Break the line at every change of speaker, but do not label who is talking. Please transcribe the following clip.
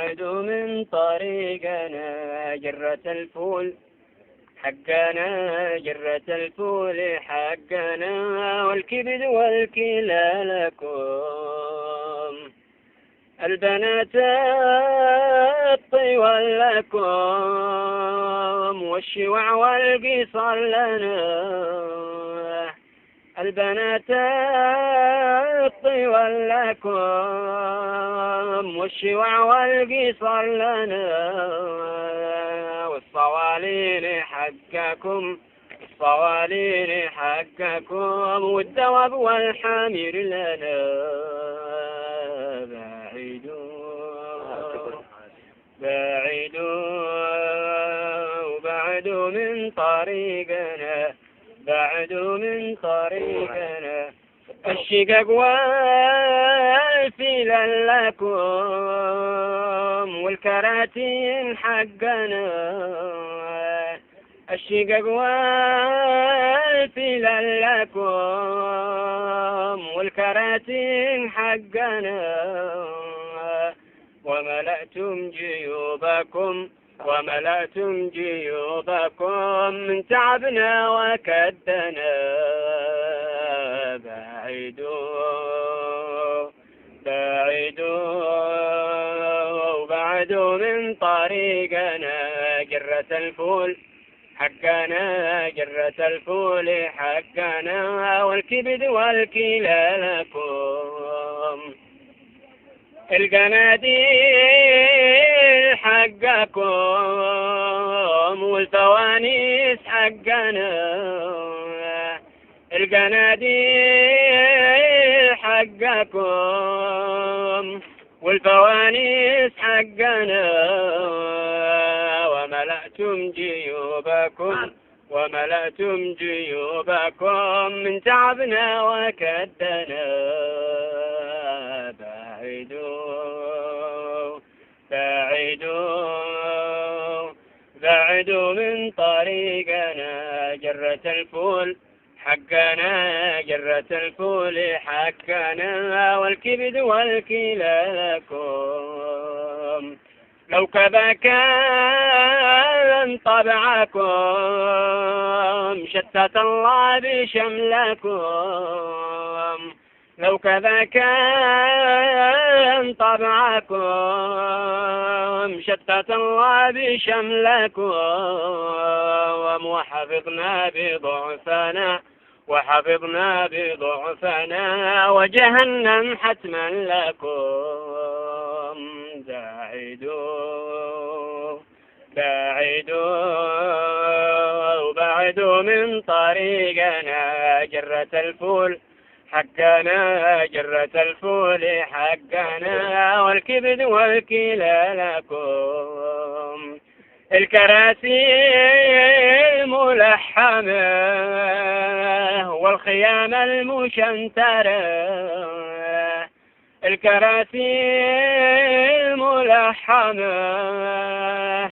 بعدوا من طريقنا جرة الفول حقنا، جرة الفول حقنا، والكبد والكلى لكم، البنات الطيول لكم، والشوع والقصر لنا، البنات الطيول لكم، والشوع والقصر لنا، والصوالين حقكم، الصوالين حقكم، والدواب والحمير لنا. بعدوا من طريقنا، بعدوا من طريقنا، الشقق والفيل لكم، والكراتين حقنا، الشقق والفيل لكم، والكراتين حقنا، وملأتم جيوبكم، وملأتم جيوبكم من تعبنا وكدنا. بعدوا من طريقنا جرة الفول حقنا، جرة الفول حقنا، والكبد والكلى لكم، القناديل حقكم، والفوانيس حقنا، القناديل حقكم، والفوانيس حقنا، وملأتم جيوبكم، وملأتم جيوبكم من تعبنا وكدنا. بعدوا من طريقنا جرة الفول حقنا، جرة الفول حقنا، والكبد والكلى لكم، لو كذا كان طبعكم شتت الله بشملكم، لو كذا كان طبعكم شتت الله بشملكم، وحفظنا بضعفنا، وحفظنا بضعفنا، وجهنم حتما لكم. بعدوا من طريقنا جرة الفول حقنا، جرة الفول حقنا، والكبد والكلى لكم، الكراسي الملحمة، والخيام المشنترة، الكراسي الملحمة،